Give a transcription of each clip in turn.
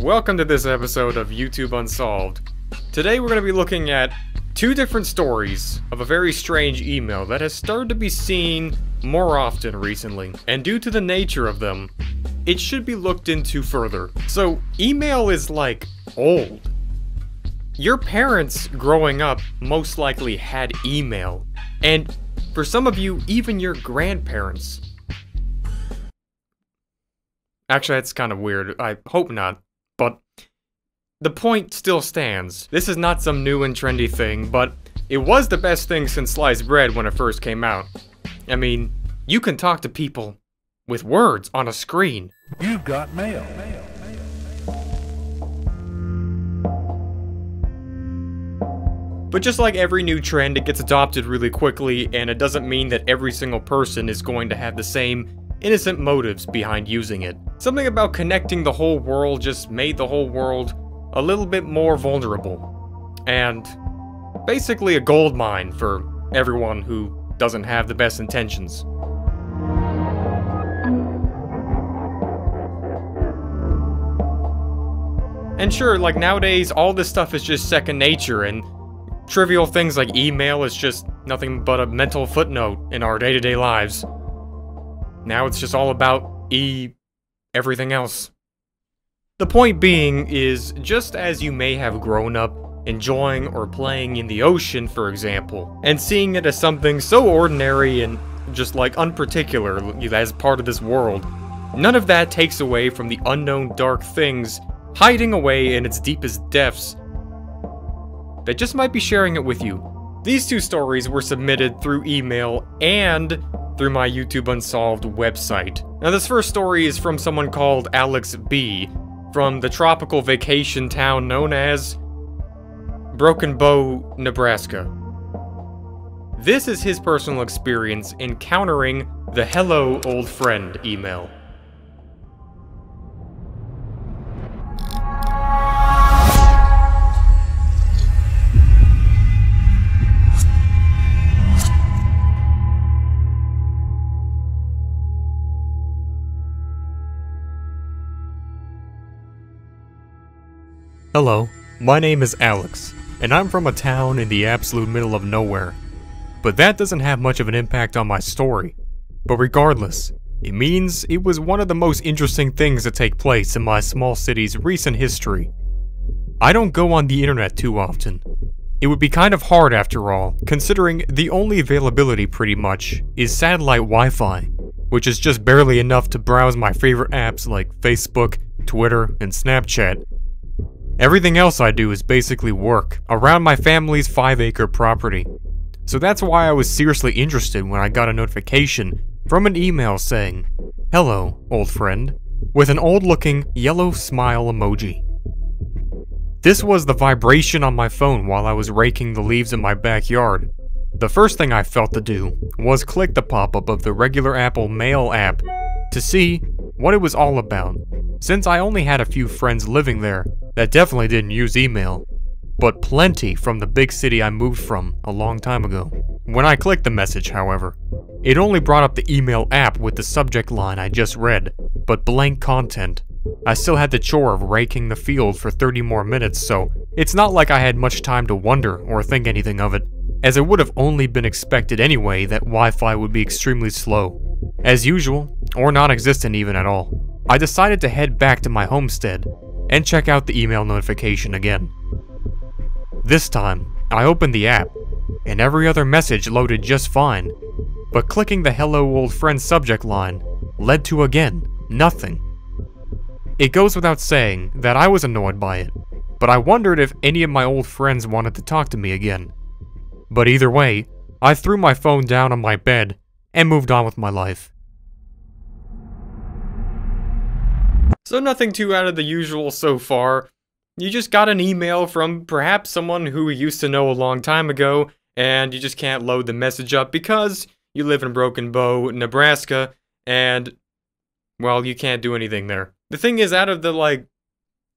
Welcome to this episode of YouTube Unsolved. Today we're going to be looking at two different stories of a very strange email that has started to be seen more often recently. And due to the nature of them, it should be looked into further. So, email is like old. Your parents growing up most likely had email. And for some of you, even your grandparents. Actually, that's kind of weird. I hope not. But the point still stands. This is not some new and trendy thing, but it was the best thing since sliced bread when it first came out. I mean, you can talk to people with words on a screen. You've got mail. But just like every new trend, it gets adopted really quickly, and it doesn't mean that every single person is going to have the same innocent motives behind using it. Something about connecting the whole world just made the whole world a little bit more vulnerable. And basically a gold mine for everyone who doesn't have the best intentions. And sure, like nowadays, all this stuff is just second nature, and trivial things like email is just nothing but a mental footnote in our day-to-day lives. Now it's just all about everything else. The point being is, just as you may have grown up enjoying or playing in the ocean, for example, and seeing it as something so ordinary and just like unparticular as part of this world, none of that takes away from the unknown dark things hiding away in its deepest depths that just might be sharing it with you. These two stories were submitted through email and through my YouTube Unsolved website. Now this first story is from someone called Alex B. from the tropical vacation town known as Broken Bow, Nebraska. This is his personal experience encountering the "Hello, old friend" email. Hello, my name is Alex, and I'm from a town in the absolute middle of nowhere. But that doesn't have much of an impact on my story. But regardless, it means it was one of the most interesting things to take place in my small city's recent history. I don't go on the internet too often. It would be kind of hard after all, considering the only availability pretty much is satellite Wi-Fi, which is just barely enough to browse my favorite apps like Facebook, Twitter, and Snapchat. Everything else I do is basically work around my family's 5-acre property. So that's why I was seriously interested when I got a notification from an email saying, "Hello, old friend," with an old-looking yellow smile emoji. This was the vibration on my phone while I was raking the leaves in my backyard. The first thing I felt to do was click the pop-up of the regular Apple Mail app to see what it was all about, since I only had a few friends living there that definitely didn't use email, but plenty from the big city I moved from a long time ago. When I clicked the message, however, it only brought up the email app with the subject line I just read, but blank content. I still had the chore of raking the field for 30 more minutes, so it's not like I had much time to wonder or think anything of it, as it would have only been expected anyway that Wi-Fi would be extremely slow, as usual, or non-existent even at all. I decided to head back to my homestead and check out the email notification again. This time, I opened the app, and every other message loaded just fine, but clicking the "Hello, old friend" subject line led to, again, nothing. It goes without saying that I was annoyed by it, but I wondered if any of my old friends wanted to talk to me again. But either way, I threw my phone down on my bed and moved on with my life. So nothing too out of the usual so far. You just got an email from perhaps someone who you used to know a long time ago, and you just can't load the message up because you live in Broken Bow, Nebraska, and, well, you can't do anything there. The thing is, out of the, like,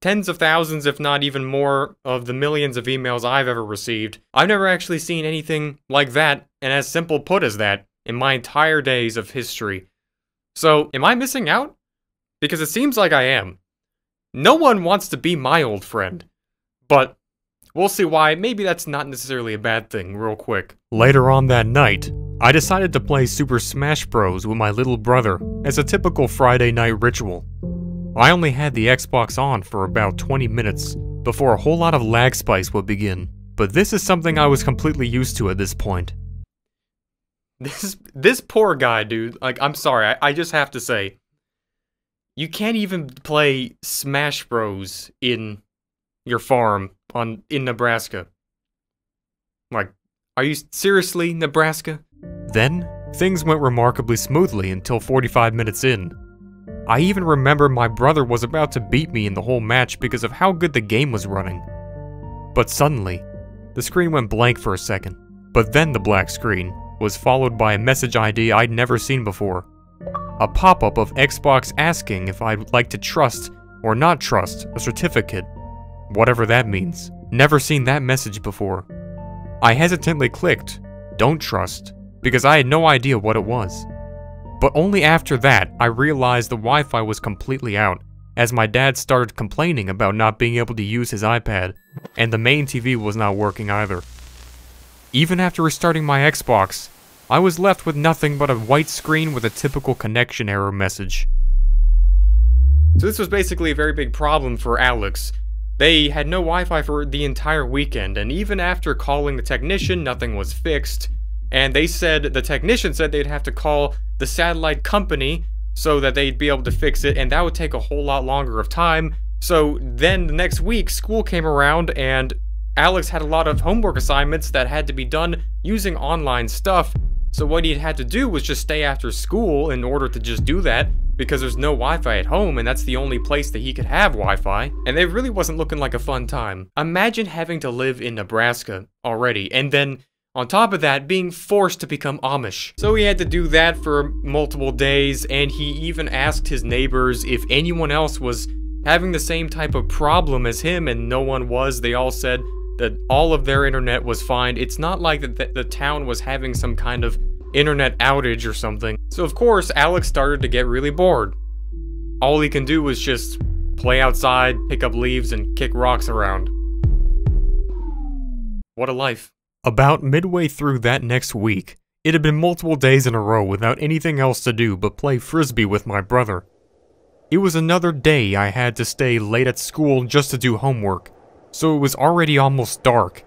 tens of thousands, if not even more, of the millions of emails I've ever received, I've never actually seen anything like that, and as simple put as that, in my entire days of history. So, am I missing out? Because it seems like I am. No one wants to be my old friend. But we'll see why. Maybe that's not necessarily a bad thing, real quick. Later on that night, I decided to play Super Smash Bros. With my little brother as a typical Friday night ritual. I only had the Xbox on for about 20 minutes before a whole lot of lag spikes would begin. But this is something I was completely used to at this point. This poor guy, dude. Like, I'm sorry, I just have to say, you can't even play Smash Bros. In your farm in Nebraska. Like, are you seriously Nebraska? Then, things went remarkably smoothly until 45 minutes in. I even remember my brother was about to beat me in the whole match because of how good the game was running. But suddenly, the screen went blank for a second. But then the black screen was followed by a message ID I'd never seen before. A pop-up of Xbox asking if I'd like to trust or not trust a certificate. Whatever that means. Never seen that message before. I hesitantly clicked, "Don't trust," because I had no idea what it was. But only after that, I realized the Wi-Fi was completely out, as my dad started complaining about not being able to use his iPad, and the main TV was not working either. Even after restarting my Xbox, I was left with nothing but a white screen with a typical connection error message. So this was basically a very big problem for Alex. They had no Wi-Fi for the entire weekend, and even after calling the technician, nothing was fixed. And the technician said they'd have to call the satellite company so that they'd be able to fix it, and that would take a whole lot longer of time. So then the next week, school came around, and Alex had a lot of homework assignments that had to be done using online stuff. So what he had to do was just stay after school in order to just do that, because there's no Wi-Fi at home, and that's the only place that he could have Wi-Fi, and it really wasn't looking like a fun time. Imagine having to live in Nebraska already, and then on top of that, being forced to become Amish. So he had to do that for multiple days, and he even asked his neighbors if anyone else was having the same type of problem as him, and no one was. They all said that all of their internet was fine. It's not like the town was having some kind of internet outage or something. So of course, Alex started to get really bored. All he can do was just play outside, pick up leaves, and kick rocks around. What a life. About midway through that next week, it had been multiple days in a row without anything else to do but play frisbee with my brother. It was another day I had to stay late at school just to do homework, so it was already almost dark,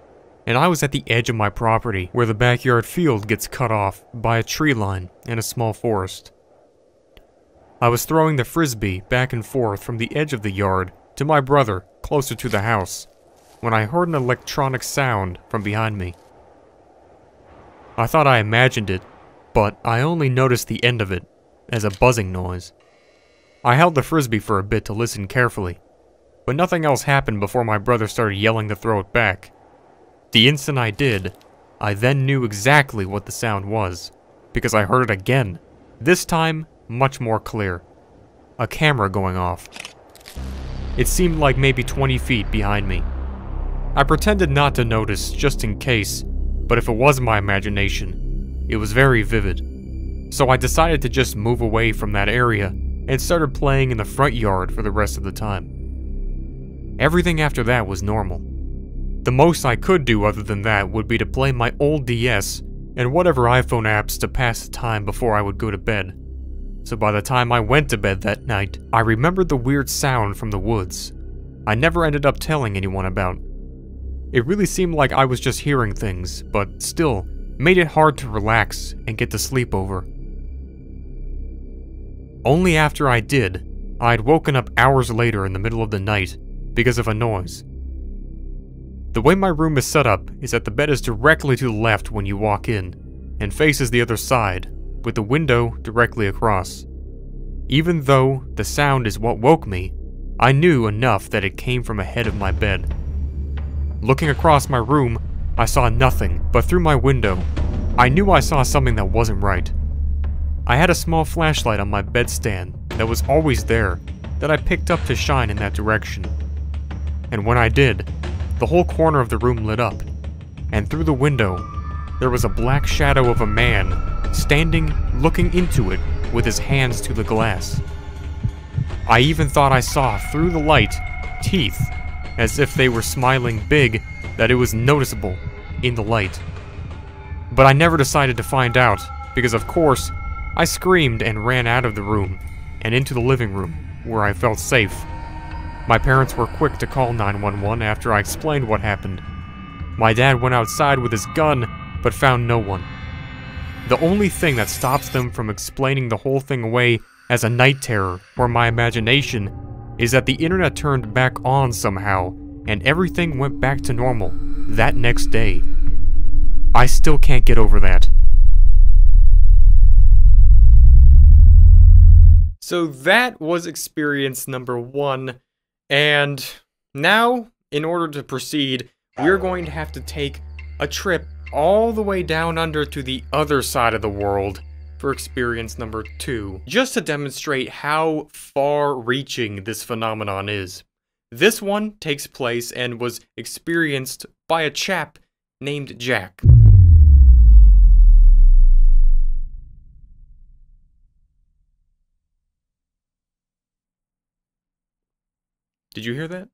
and I was at the edge of my property where the backyard field gets cut off by a tree line and a small forest. I was throwing the frisbee back and forth from the edge of the yard to my brother closer to the house when I heard an electronic sound from behind me. I thought I imagined it, but I only noticed the end of it as a buzzing noise. I held the frisbee for a bit to listen carefully, but nothing else happened before my brother started yelling to throw it back. The instant I did, I then knew exactly what the sound was, because I heard it again, this time much more clear. A camera going off. It seemed like maybe 20 feet behind me. I pretended not to notice just in case, but if it was my imagination, it was very vivid. So I decided to just move away from that area and started playing in the front yard for the rest of the time. Everything after that was normal. The most I could do other than that would be to play my old DS and whatever iPhone apps to pass the time before I would go to bed. So by the time I went to bed that night, I remembered the weird sound from the woods I never ended up telling anyone about. It really seemed like I was just hearing things, but still made it hard to relax and get to sleep over. Only after I did, I'd woken up hours later in the middle of the night because of a noise. The way my room is set up is that the bed is directly to the left when you walk in, and faces the other side, with the window directly across. Even though the sound is what woke me, I knew enough that it came from ahead of my bed. Looking across my room, I saw nothing, but through my window, I knew I saw something that wasn't right. I had a small flashlight on my bedstand that was always there, that I picked up to shine in that direction. And when I did, the whole corner of the room lit up, and through the window, there was a black shadow of a man, standing, looking into it, with his hands to the glass. I even thought I saw, through the light, teeth, as if they were smiling big, that it was noticeable in the light. But I never decided to find out, because of course, I screamed and ran out of the room, and into the living room, where I felt safe. My parents were quick to call 911 after I explained what happened. My dad went outside with his gun, but found no one. The only thing that stops them from explaining the whole thing away as a night terror or my imagination is that the internet turned back on somehow, and everything went back to normal that next day. I still can't get over that. So that was experience number 1, and now, in order to proceed, we're going to have to take a trip all the way down under to the other side of the world for experience number 2, just to demonstrate how far-reaching this phenomenon is. This one takes place and was experienced by a chap named Jack. Did you hear that?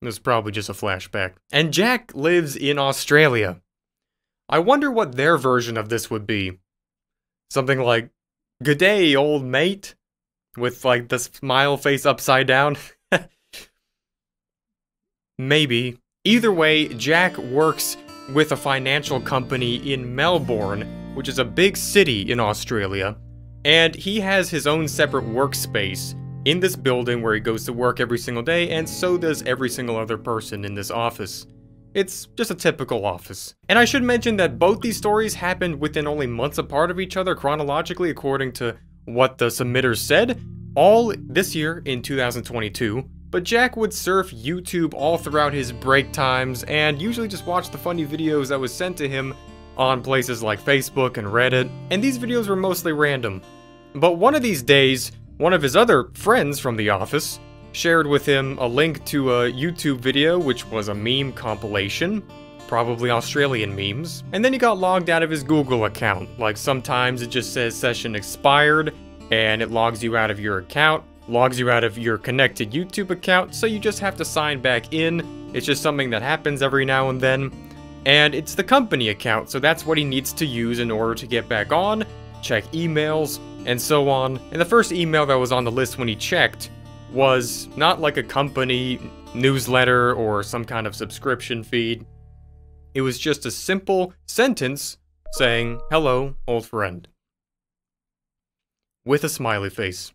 It was probably just a flashback. And Jack lives in Australia. I wonder what their version of this would be. Something like, "Good day, old mate," with like the smile face upside down. Maybe. Either way, Jack works with a financial company in Melbourne, which is a big city in Australia, and he has his own separate workspace in this building where he goes to work every single day, and so does every single other person in this office. It's just a typical office. And I should mention that both these stories happened within only months apart of each other chronologically according to what the submitters said, all this year in 2022. But Jack would surf YouTube all throughout his break times and usually just watch the funny videos that was sent to him on places like Facebook and Reddit, and these videos were mostly random. But one of these days, one of his other friends from the office shared with him a link to a YouTube video which was a meme compilation, probably Australian memes, and then he got logged out of his Google account. Like sometimes it just says session expired and it logs you out of your account, logs you out of your connected YouTube account, so you just have to sign back in. It's just something that happens every now and then, and it's the company account, so that's what he needs to use in order to get back on, check emails, and so on. And the first email that was on the list when he checked was not like a company newsletter or some kind of subscription feed. It was just a simple sentence saying, "Hello, old friend," with a smiley face.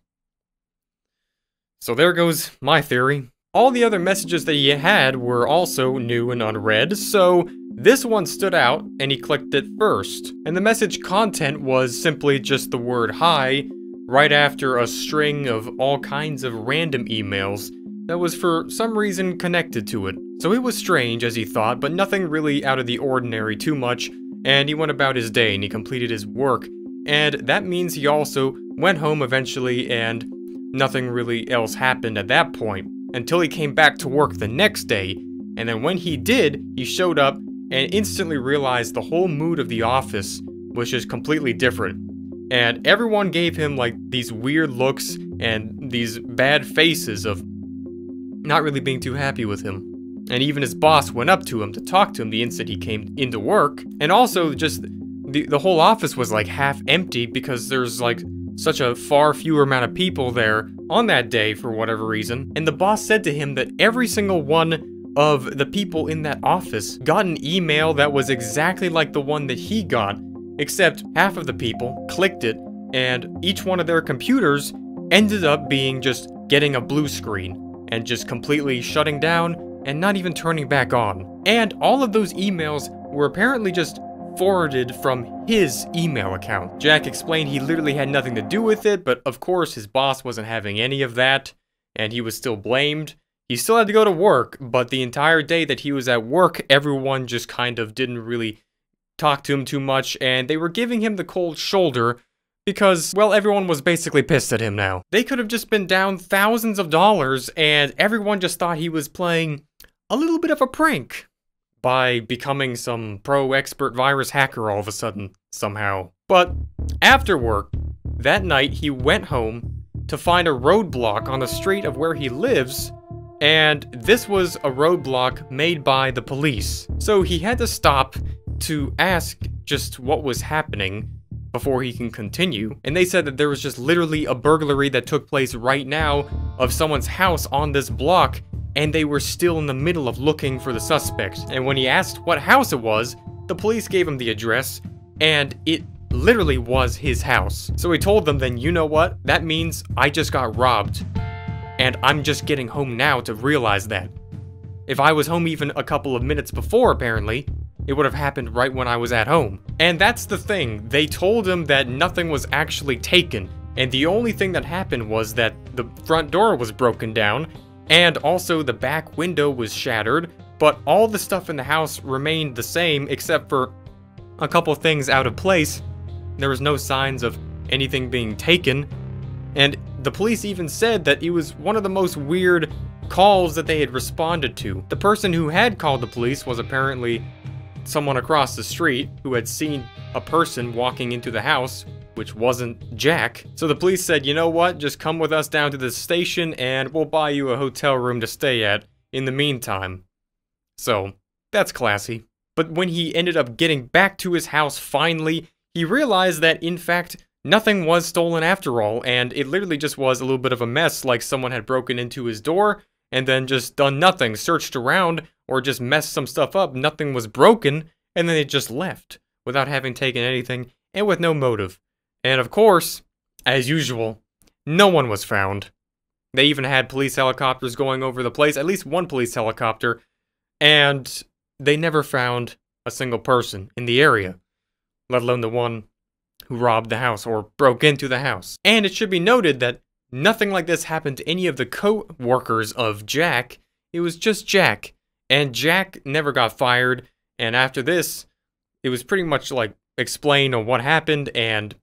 So there goes my theory. All the other messages that he had were also new and unread, so this one stood out and he clicked it first. And the message content was simply just the word "hi" right after a string of all kinds of random emails that was for some reason connected to it. So it was strange, as he thought, but nothing really out of the ordinary too much, and he went about his day and he completed his work. And that means he also went home eventually, and nothing really else happened at that point, until he came back to work the next day. And then when he did, he showed up and instantly realized the whole mood of the office was just completely different. And everyone gave him like these weird looks and these bad faces of not really being too happy with him. And even his boss went up to him to talk to him the instant he came into work. And also just the whole office was like half empty because there's like such a far fewer amount of people there on that day for whatever reason. And the boss said to him that every single one of the people in that office got an email that was exactly like the one that he got, except half of the people clicked it and each one of their computers ended up being just getting a blue screen and just completely shutting down and not even turning back on. And all of those emails were apparently just forwarded from his email account. Jack explained he literally had nothing to do with it, but of course his boss wasn't having any of that, and he was still blamed. He still had to go to work, but the entire day that he was at work, everyone just kind of didn't really talk to him too much, and they were giving him the cold shoulder because, well, everyone was basically pissed at him now. They could have just been down thousands of dollars, and everyone just thought he was playing a little bit of a prank by becoming some pro-expert virus hacker all of a sudden, somehow. But after work, that night he went home to find a roadblock on the street of where he lives, and this was a roadblock made by the police. So he had to stop to ask just what was happening before he can continue, and they said that there was just literally a burglary that took place right now of someone's house on this block, and they were still in the middle of looking for the suspect. And when he asked what house it was, the police gave him the address, and it literally was his house. So he told them, then you know what? That means I just got robbed, and I'm just getting home now to realize that. If I was home even a couple of minutes before, apparently, it would have happened right when I was at home. And that's the thing, they told him that nothing was actually taken, and the only thing that happened was that the front door was broken down, and also the back window was shattered, but all the stuff in the house remained the same except for a couple things out of place. There was no signs of anything being taken, and the police even said that it was one of the most weird calls that they had responded to. The person who had called the police was apparently someone across the street who had seen a person walking into the house, which wasn't Jack. So the police said, you know what, just come with us down to the station and we'll buy you a hotel room to stay at in the meantime. So, that's classy. But when he ended up getting back to his house finally, he realized that in fact, nothing was stolen after all, and it literally just was a little bit of a mess, like someone had broken into his door and then just done nothing, searched around, or just messed some stuff up, nothing was broken, and then they just left, without having taken anything, and with no motive. And of course, as usual, no one was found. They even had police helicopters going over the place, at least one police helicopter, and they never found a single person in the area, let alone the one who robbed the house, or broke into the house. And it should be noted that nothing like this happened to any of the co-workers of Jack. It was just Jack. And Jack never got fired, and after this, it was pretty much like explained on what happened, and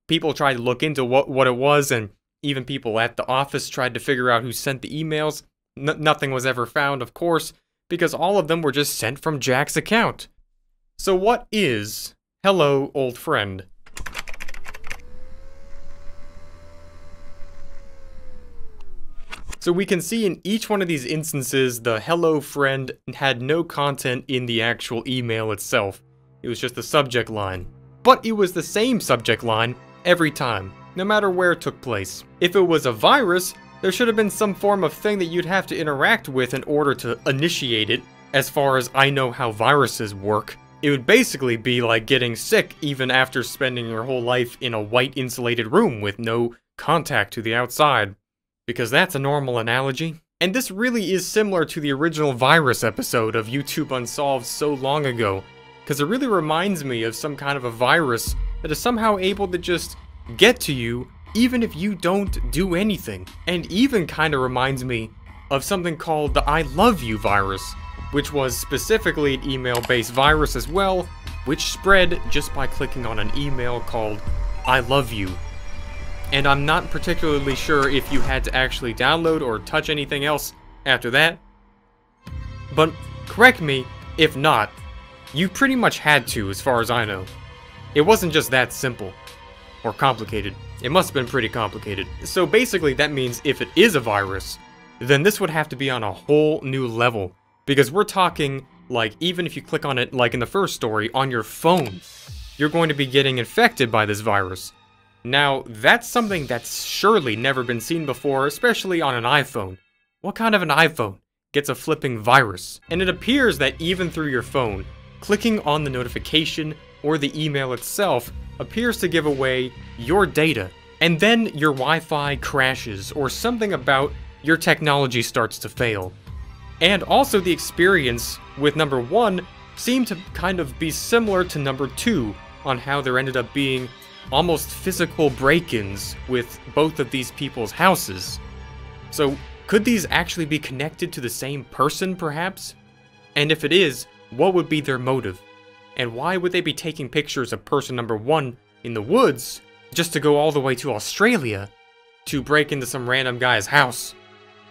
people tried to look into what it was, and even people at the office tried to figure out who sent the emails. Nothing was ever found, of course, because all of them were just sent from Jack's account. So what is Hello, Old Friend? So we can see in each one of these instances, the hello friend had no content in the actual email itself. It was just the subject line. But it was the same subject line every time, no matter where it took place. If it was a virus, there should have been some form of thing that you'd have to interact with in order to initiate it. As far as I know how viruses work, it would basically be like getting sick even after spending your whole life in a white insulated room with no contact to the outside. Because that's a normal analogy. And this really is similar to the original virus episode of YouTube Unsolved so long ago, because it really reminds me of some kind of a virus that is somehow able to just get to you even if you don't do anything. And even kind of reminds me of something called the I love you virus, which was specifically an email-based virus as well, which spread just by clicking on an email called I love you. And I'm not particularly sure if you had to actually download or touch anything else after that. But correct me if not, you pretty much had to, as far as I know. It wasn't just that simple. Or complicated. It must have been pretty complicated. So basically that means if it is a virus, then this would have to be on a whole new level. Because we're talking, like, even if you click on it, like in the first story, on your phone, you're going to be getting infected by this virus. Now, that's something that's surely never been seen before, especially on an iPhone. What kind of an iPhone gets a flipping virus? And it appears that even through your phone, clicking on the notification or the email itself appears to give away your data. And then your Wi-Fi crashes, or something about your technology starts to fail. And also the experience with number 1 seemed to kind of be similar to number 2 on how there ended up being almost physical break-ins with both of these people's houses. So, could these actually be connected to the same person, perhaps? And if it is, what would be their motive? And why would they be taking pictures of person number 1 in the woods just to go all the way to Australia to break into some random guy's house?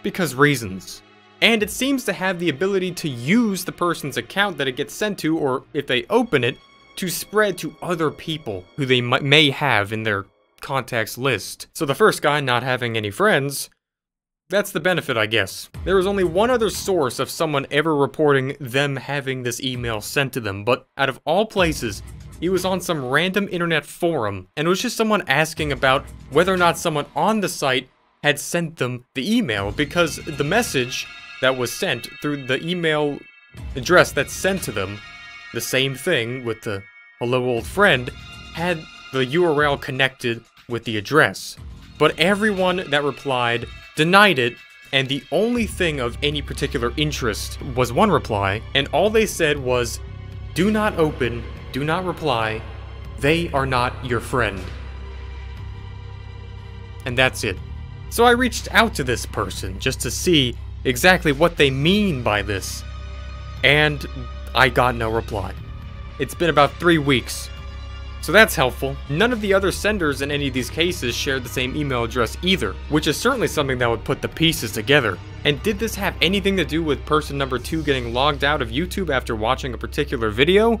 Because reasons. And it seems to have the ability to use the person's account that it gets sent to, or if they open it, to spread to other people who they may have in their contacts list. So the first guy not having any friends, that's the benefit, I guess. There was only one other source of someone ever reporting them having this email sent to them, but out of all places, he was on some random internet forum, and it was just someone asking about whether or not someone on the site had sent them the email, because the message that was sent through the email address that's sent to them, the same thing with the hello old friend, had the URL connected with the address. But everyone that replied denied it, and the only thing of any particular interest was one reply, and all they said was, "Do not open, do not reply, they are not your friend." And that's it. So I reached out to this person just to see exactly what they mean by this, and I got no reply. It's been about 3 weeks. So that's helpful. None of the other senders in any of these cases shared the same email address either, which is certainly something that would put the pieces together. And did this have anything to do with person number 2 getting logged out of YouTube after watching a particular video?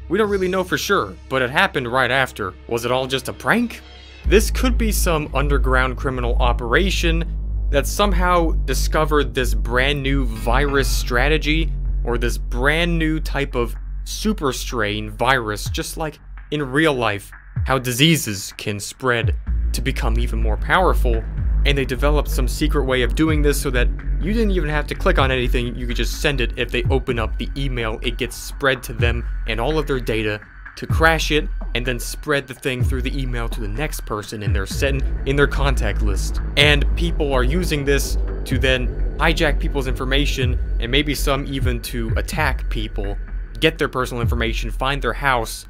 We don't really know for sure, but it happened right after. Was it all just a prank? This could be some underground criminal operation that somehow discovered this brand new virus strategy, or this brand new type of super strain virus, just like in real life, how diseases can spread to become even more powerful, and they developed some secret way of doing this so that you didn't even have to click on anything, you could just send it. If they open up the email, it gets spread to them and all of their data to crash it, and then spread the thing through the email to the next person in their contact list. And people are using this to then hijack people's information, and maybe some even to attack people, get their personal information, find their house,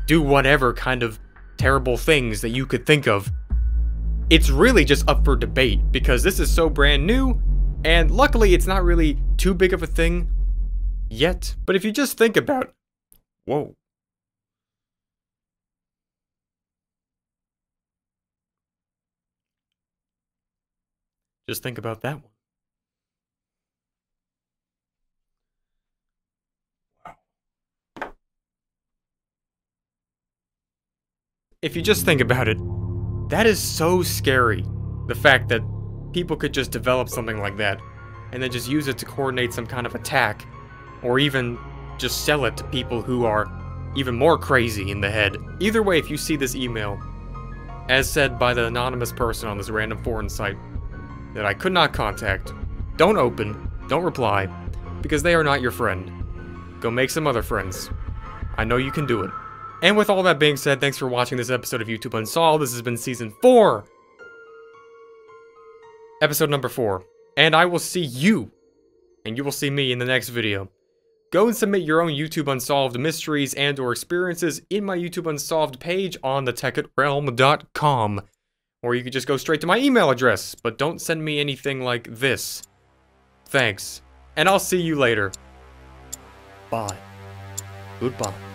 do whatever kind of terrible things that you could think of. It's really just up for debate, because this is so brand new, and luckily it's not really too big of a thing yet. But if you just think about, whoa. Just think about that one. If you just think about it, that is so scary. The fact that people could just develop something like that, and then just use it to coordinate some kind of attack, or even just sell it to people who are even more crazy in the head. Either way, if you see this email, as said by the anonymous person on this random forum site, that I could not contact, don't open, don't reply, because they are not your friend. Go make some other friends. I know you can do it. And with all that being said, thanks for watching this episode of YouTube Unsolved. This has been Season 4. Episode number 4. And I will see you, and you will see me in the next video. Go and submit your own YouTube Unsolved mysteries and or experiences in my YouTube Unsolved page on Thetekkitrealm.com. Or you could just go straight to my email address, but don't send me anything like this. Thanks. And I'll see you later. Bye. Goodbye.